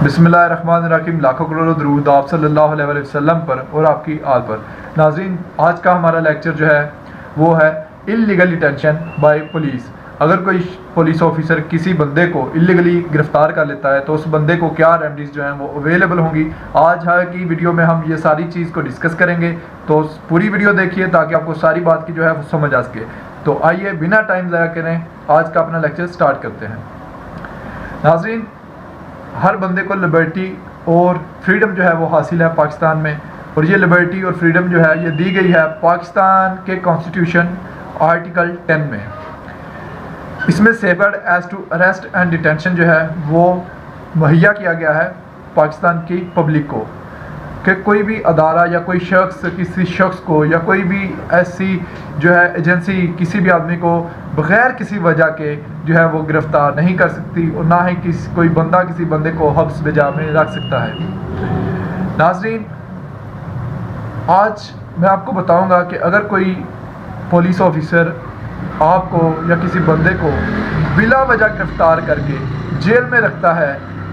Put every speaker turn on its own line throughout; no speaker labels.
बिस्मिल्लाहिर्रहमानिर्रहीम। लाखों करोड़ों दरूद आप सल्लल्लाहु अलैहि वसल्लम पर और आपकी आल पर। नाज़रीन, आज का हमारा लेक्चर जो है वो है इल्लीगल डिटेंशन बाय पुलिस। अगर कोई पुलिस ऑफिसर किसी बंदे को इल्लीगली गिरफ्तार कर लेता है तो उस बंदे को क्या रेमेडीज़ जो हैं वो अवेलेबल होंगी। आज की वीडियो में हम ये सारी चीज़ को डिस्कस करेंगे, तो पूरी वीडियो देखिए ताकि आपको सारी बात की जो है वो समझ आ सके। तो आइए बिना टाइम ज़ाया करें आज का अपना लेक्चर स्टार्ट करते हैं। नाज़रीन, हर बंदे को लिबर्टी और फ्रीडम जो है वो हासिल है पाकिस्तान में, और ये लिबर्टी और फ्रीडम जो है ये दी गई है पाकिस्तान के कॉन्स्टिट्यूशन आर्टिकल 10 में। इसमें safeguard as to arrest and detention जो है वो मुहैया किया गया है पाकिस्तान की पब्लिक को, कि कोई भी अदारा या कोई शख्स किसी शख्स को या कोई भी ऐसी जो है एजेंसी किसी भी आदमी को बग़ैर किसी वजह के जो है वो गिरफ़्तार नहीं कर सकती, और ना ही कोई बंदा किसी बंदे को हब्स बेजा में रख सकता है। नाज़रीन, आज मैं आपको बताऊंगा कि अगर कोई पुलिस ऑफिसर आपको या किसी बंदे को बिला वजह गिरफ़्तार करके जेल में रखता है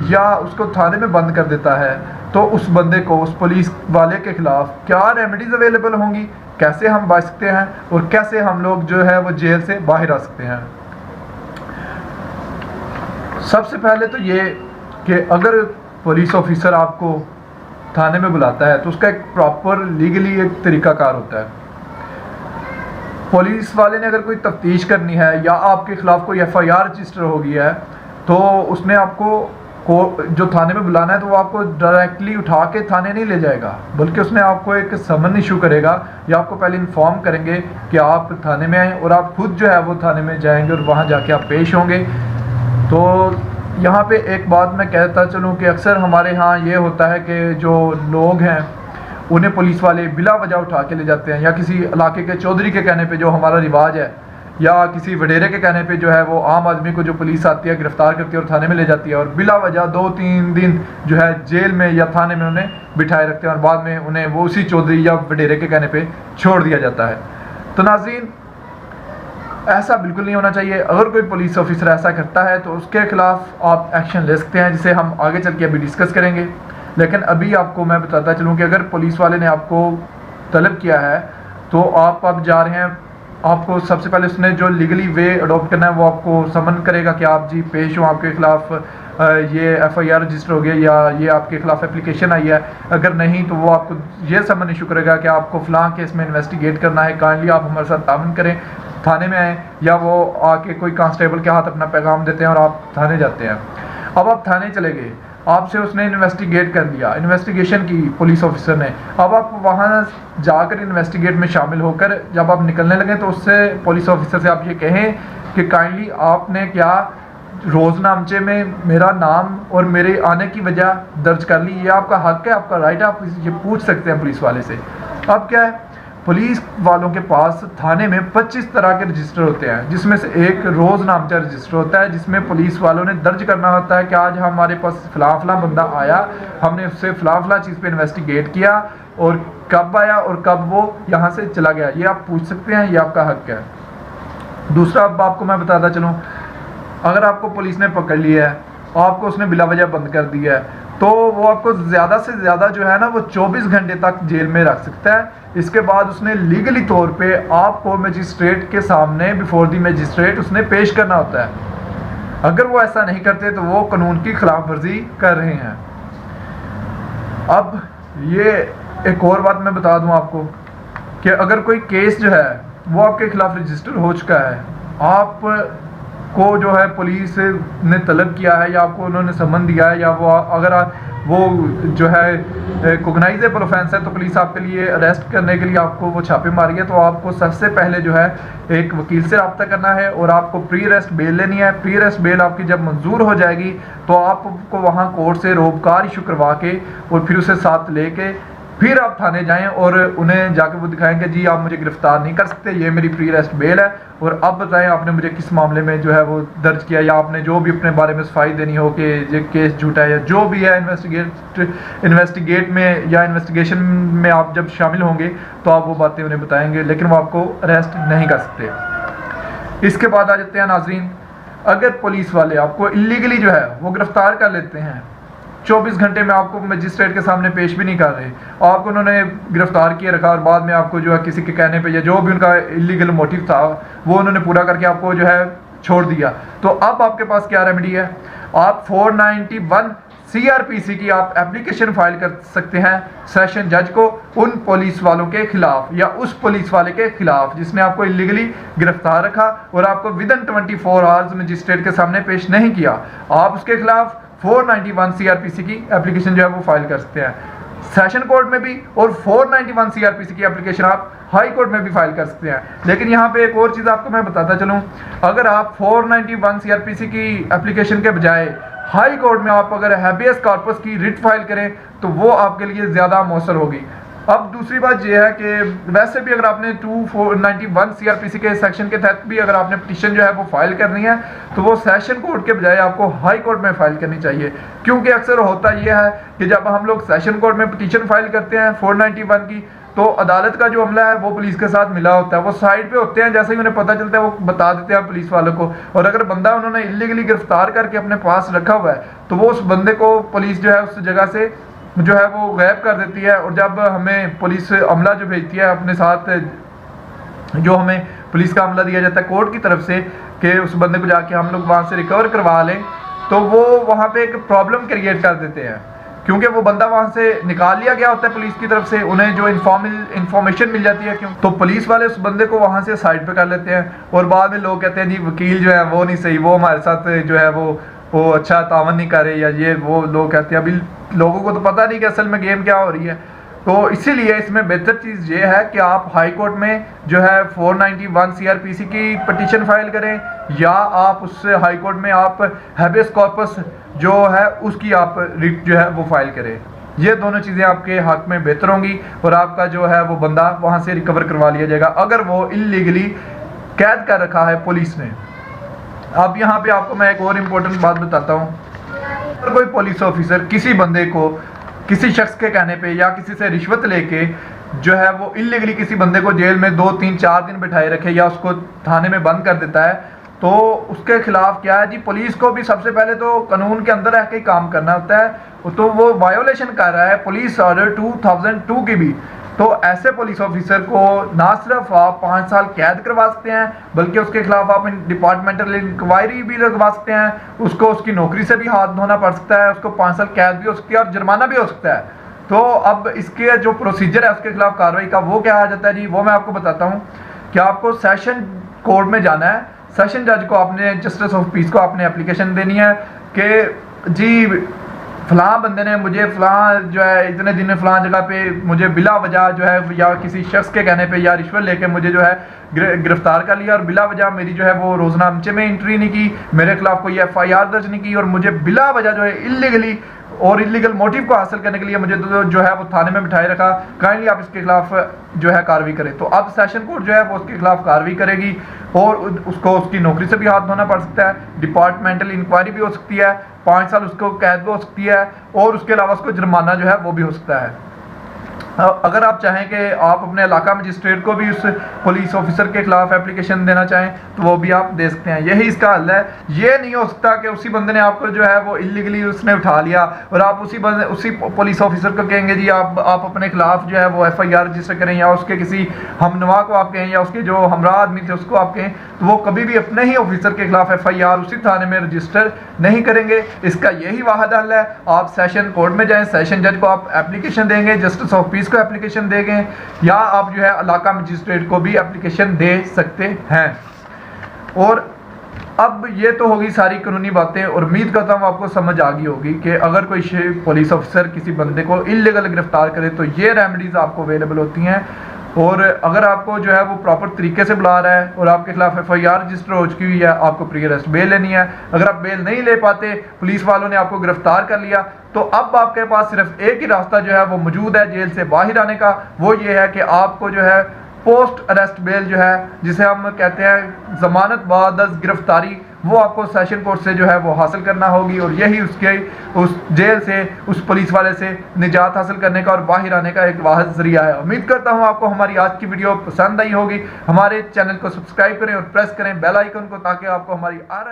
या उसको थाने में बंद कर देता है, तो उस बंदे को, उस पुलिस वाले के ख़िलाफ़ क्या रेमेडीज़ अवेलेबल होंगी, कैसे हम बच सकते हैं और कैसे हम लोग जो है वो जेल से बाहर आ सकते हैं। सबसे पहले तो ये कि अगर पुलिस ऑफिसर आपको थाने में बुलाता है तो उसका एक प्रॉपर लीगली एक तरीक़ाकार होता है। पुलिस वाले ने अगर कोई तफ्तीश करनी है या आपके ख़िलाफ़ कोई FIR रजिस्टर हो गया है तो उसने आपको जो थाने में बुलाना है तो वो आपको डायरेक्टली उठा के थाने नहीं ले जाएगा, बल्कि उसने आपको एक समन इशू करेगा या आपको पहले इन्फॉर्म करेंगे कि आप थाने में आएँ, और आप खुद जो है वो थाने में जाएंगे और वहाँ जाके आप पेश होंगे। तो यहाँ पे एक बात मैं कहता चलूँ कि अक्सर हमारे यहाँ ये होता है कि जो लोग हैं उन्हें पुलिस वाले बिला वजह उठा के ले जाते हैं, या किसी इलाके के चौधरी के कहने पे जो हमारा रिवाज है, या किसी वडेरे के कहने पे जो है वो आम आदमी को जो पुलिस आती है गिरफ्तार करती है और थाने में ले जाती है, और बिला वजह 2-3 दिन जो है जेल में या थाने में उन्हें बिठाए रखते हैं, और बाद में उन्हें वो उसी चौधरी या वडेरे के कहने पे छोड़ दिया जाता है। तो नाज़रीन, ऐसा बिल्कुल नहीं होना चाहिए। अगर कोई पुलिस ऑफिसर ऐसा करता है तो उसके खिलाफ आप एक्शन ले सकते हैं, जिसे हम आगे चल के अभी डिस्कस करेंगे। लेकिन अभी आपको मैं बताता चलूँ कि अगर पुलिस वाले ने आपको तलब किया है तो आप अब जा रहे हैं, आपको सबसे पहले उसने जो लीगली वे अडॉप्ट करना है वो आपको समन करेगा कि आप जी पेश हो, आपके खिलाफ ये FIR रजिस्टर हो गया या ये आपके खिलाफ एप्लीकेशन आई है। अगर नहीं तो वो आपको ये समन इशू करेगा कि आपको फ़लाँ केस में इन्वेस्टिगेट करना है, काइंडली आप हमारे साथ तावन करें, थाने में आएँ। या वो आके कोई कांस्टेबल के हाथ अपना पैगाम देते हैं और आप थाने जाते हैं। अब आप थाने चले गए, आपसे उसने इन्वेस्टिगेट कर लिया, इन्वेस्टिगेशन की पुलिस ऑफिसर ने। अब आप वहाँ जाकर इन्वेस्टिगेट में शामिल होकर जब आप निकलने लगे तो उससे पुलिस ऑफिसर से आप ये कहें कि काइंडली आपने क्या रोज़नामचे में मेरा नाम और मेरे आने की वजह दर्ज कर ली। ये आपका हक है, आपका राइट है, आप ये पूछ सकते हैं पुलिस वाले से। अब क्या है, पुलिस वालों के पास थाने में 25 तरह के रजिस्टर होते हैं, जिसमें से एक रोज़नामचा रजिस्टर होता है, जिसमें पुलिस वालों ने दर्ज करना होता है कि आज हमारे पास फ़लाँ बंदा आया, हमने उससे फ़लाँ चीज़ पे इन्वेस्टिगेट किया, और कब आया और कब वो यहाँ से चला गया। ये आप पूछ सकते हैं, ये आपका हक है। दूसरा, अब आपको मैं बताता चलूँ, अगर आपको पुलिस ने पकड़ लिया है, आपको उसने बिला वजह बंद कर दिया है, तो वो आपको ज़्यादा से ज़्यादा जो है ना वो 24 घंटे तक जेल में रख सकता है। इसके बाद उसने लीगली तौर पे आपको मजिस्ट्रेट के सामने, बिफोर दी मजिस्ट्रेट, उसने पेश करना होता है। अगर वो ऐसा नहीं करते तो वो कानून की खिलाफ वर्जी कर रहे हैं। अब ये एक और बात मैं बता दूं आपको कि अगर कोई केस जो है वो आपके खिलाफ रजिस्टर हो चुका है, आप को जो है पुलिस ने तलब किया है या आपको उन्होंने समन दिया है, या वो अगर वो जो है कोगनाइजेबल ऑफेंस है तो पुलिस आपके लिए अरेस्ट करने के लिए आपको वो छापे मारी है, तो आपको सबसे पहले जो है एक वकील से रब्ता करना है और आपको प्री अरेस्ट बेल लेनी है। प्री अरेस्ट बेल आपकी जब मंजूर हो जाएगी तो आपको वहाँ कोर्ट से रोबकार इशू करवा के और फिर उसे साथ लेके फिर आप थाने जाएं और उन्हें जाके वो दिखाएंगे जी आप मुझे गिरफ्तार नहीं कर सकते, ये मेरी प्री अरेस्ट बेल है, और अब बताएं आपने मुझे किस मामले में जो है वो दर्ज किया, या आपने जो भी अपने बारे में सफाई देनी हो कि ये केस झूठा है या जो भी है। इन्वेस्टिगेट में या इन्वेस्टिगेशन में आप जब शामिल होंगे तो आप वो बातें उन्हें बताएंगे, लेकिन वो आपको अरेस्ट नहीं कर सकते। इसके बाद आ जाते हैं नाजरीन, अगर पुलिस वाले आपको इलीगली जो है वो गिरफ्तार कर लेते हैं 24 घंटे में आपको मजिस्ट्रेट के सामने पेश भी नहीं कर रहे, आपको उन्होंने गिरफ्तार किए रखा और बाद में आपको जो है किसी के कहने पे या जो भी उनका इलीगल मोटिव था वो उन्होंने पूरा करके आपको जो है छोड़ दिया। तो अब आपके पास क्या रेमेडी है, आप 491 CRPC की आप एप्लीकेशन फाइल कर सकते हैं सेशन जज को उन पुलिस वालों के खिलाफ या उस पुलिस वाले के खिलाफ जिसने आपको इलीगली गिरफ्तार रखा और आपको विदिन 24 आवर्स मजिस्ट्रेट के सामने पेश नहीं किया। आप उसके खिलाफ 491 CRPC की एप्लीकेशन जो है वो फाइल कर सकते हैं सेशन कोर्ट में भी, और 491 CRPC की एप्लीकेशन आप हाई कोर्ट में भी फाइल कर सकते हैं। लेकिन यहाँ पे एक और चीज़ आपको मैं बताता चलूँ, अगर आप 491 CRPC की एप्लीकेशन के बजाय हाई कोर्ट में आप अगर हैबियस कॉर्पस की रिट फाइल करें तो वो आपके लिए ज़्यादा मौसर होगी। अब दूसरी बात यह है कि वैसे भी अगर आपने 291 CRPC के सेक्शन के तहत भी अगर आपने पिटीशन जो है वो फाइल करनी है तो वो सेशन कोर्ट के बजाय आपको हाई कोर्ट में फाइल करनी चाहिए, क्योंकि अक्सर होता यह है कि जब हम लोग सेशन कोर्ट में पिटीशन फाइल करते हैं 491 की तो अदालत का जो अमला है वो पुलिस के साथ मिला होता है, वो साइड पे होते हैं, जैसे ही उन्हें पता चलता है वो बता देते हैं पुलिस वालों को। और अगर बंदा उन्होंने इलीगली गिरफ्तार करके अपने पास रखा हुआ है तो वो उस बंदे को पुलिस जो है उस जगह से जो है वो गायब कर देती है। और जब हमें पुलिस अमला जो भेजती है अपने साथ, जो हमें पुलिस का अमला दिया जाता है कोर्ट की तरफ से कि उस बंदे को जाके हम लोग वहाँ से रिकवर करवा लें, तो वो वहाँ पे एक प्रॉब्लम क्रिएट कर देते हैं, क्योंकि वो बंदा वहाँ से निकाल लिया गया होता है पुलिस की तरफ से, उन्हें जो इन्फॉर्मेशन मिल जाती है क्यों, तो पुलिस वाले उस बंदे को वहाँ से साइड पे कर लेते हैं। और बाद में लोग कहते हैं जी वकील जो है वो नहीं सही, वो हमारे साथ जो है वो अच्छा तावन नहीं कर रहे, या ये वो लोग कहते हैं। अभी लोगों को तो पता नहीं कि असल में गेम क्या हो रही है। तो इसीलिए इसमें बेहतर चीज़ ये है कि आप हाई कोर्ट में जो है 491 CRPC की पिटीशन फाइल करें, या आप उससे हाई कोर्ट में आप हैबियस कॉर्पस जो है उसकी आप रिट जो है वो फाइल करें। ये दोनों चीज़ें आपके हक में बेहतर होंगी और आपका जो है वो बंदा वहाँ से रिकवर करवा लिया जाएगा अगर वो इलीगली कैद कर रखा है पुलिस ने। अब यहाँ पे आपको मैं एक और इम्पोर्टेंट बात बताता हूँ, अगर कोई पुलिस ऑफिसर किसी बंदे को किसी शख्स के कहने पे या किसी से रिश्वत लेके जो है वो इलीगली किसी बंदे को जेल में 2, 3, 4 दिन बिठाए रखे या उसको थाने में बंद कर देता है, तो उसके खिलाफ क्या है जी, पुलिस को भी सबसे पहले तो कानून के अंदर रह के काम करना होता है। तो वो वायोलेशन कर रहा है पुलिस ऑर्डर 2002 की भी, तो ऐसे पुलिस ऑफिसर को ना सिर्फ आप 5 साल कैद करवा सकते हैं बल्कि उसके खिलाफ आप डिपार्टमेंटल इंक्वायरी भी लगवा सकते हैं, उसको उसकी नौकरी से भी हाथ धोना पड़ सकता है, उसको 5 साल कैद भी हो सकती है और जुर्माना भी हो सकता है। तो अब इसके जो प्रोसीजर है उसके खिलाफ कार्रवाई का वो क्या आ जाता है जी, वो मैं आपको बताता हूँ कि आपको सेशन कोर्ट में जाना है, सेशन जज को आपने जस्टिस ऑफ पीस को आपने एप्लीकेशन देनी है कि जी फलां बंदे ने मुझे फलां जो है इतने दिन में फलां जगह पे मुझे बिला वजह जो है या किसी शख्स के कहने पे या रिश्वत लेके मुझे जो है गिरफ्तार कर लिया और बिला वजह मेरी जो है वो रोजनामचे में एंट्री नहीं की, मेरे खिलाफ कोई FIR दर्ज नहीं की और मुझे बिला वजह जो है इलीगली और इलीगल मोटिव को हासिल करने के लिए मुझे जो है वो थाने में बिठाए रखा, काइंडली आप इसके खिलाफ जो है कार्रवाई करें। तो अब सेशन कोर्ट जो है वो उसके खिलाफ कार्रवाई करेगी और उसको उसकी नौकरी से भी हाथ धोना पड़ सकता है, डिपार्टमेंटल इंक्वायरी भी हो सकती है, 5 साल उसको कैद भी हो सकती है और उसके अलावा उसको जुर्माना जो है वो भी हो सकता है। अगर आप चाहें कि आप अपने इलाका मजिस्ट्रेट को भी उस पुलिस ऑफिसर के खिलाफ एप्लीकेशन देना चाहें तो वो भी आप दे सकते हैं, यही इसका हल है। ये नहीं हो सकता कि उसी बंदे ने आपको जो है वो इलीगली उसने उठा लिया और आप उसी पुलिस ऑफिसर को कहेंगे जी आप अपने खिलाफ जो है वो FIR रजिस्टर करें, या उसके किसी हमनवा को आप कहें या उसके जो हमरा आदमी थे उसको आप कहें, तो वो कभी भी अपने ही ऑफिसर के खिलाफ FIR उसी थाने में रजिस्टर नहीं करेंगे। इसका यही वाहिद हल है, आप सेशन कोर्ट में जाएं, सेशन जज को आप एप्लीकेशन देंगे, जस्टिस ऑफ पीस को एप्लीकेशन देंगे, या आप जो है इलाका मजिस्ट्रेट को भी एप्लीकेशन दे सकते हैं। और अब ये तो होगी सारी कानूनी बातें और उम्मीद करता हूँ आपको समझ आ गई होगी कि अगर कोई पुलिस ऑफिसर किसी बंदे को इलीगल गिरफ्तार करे तो ये रेमेडीज आपको अवेलेबल होती हैं। और अगर आपको जो है वो प्रॉपर तरीके से बुला रहा है और आपके खिलाफ FIR रजिस्टर हो चुकी हुई है, आपको प्री अरेस्ट बेल लेनी है। अगर आप बेल नहीं ले पाते, पुलिस वालों ने आपको गिरफ्तार कर लिया, तो अब आपके पास सिर्फ एक ही रास्ता जो है वो मौजूद है जेल से बाहर आने का, वो ये है कि आपको जो है पोस्ट अरेस्ट बेल जो है जिसे हम कहते हैं जमानत बाद गिरफ्तारी, वो आपको सेशन कोर्ट से जो है वो हासिल करना होगी और यही उसके उस जेल से उस पुलिस वाले से निजात हासिल करने का और बाहर आने का एक वाहिद जरिया है। उम्मीद करता हूँ आपको हमारी आज की वीडियो पसंद आई होगी। हमारे चैनल को सब्सक्राइब करें और प्रेस करें बेल आइकन को, ताकि आपको हमारी हर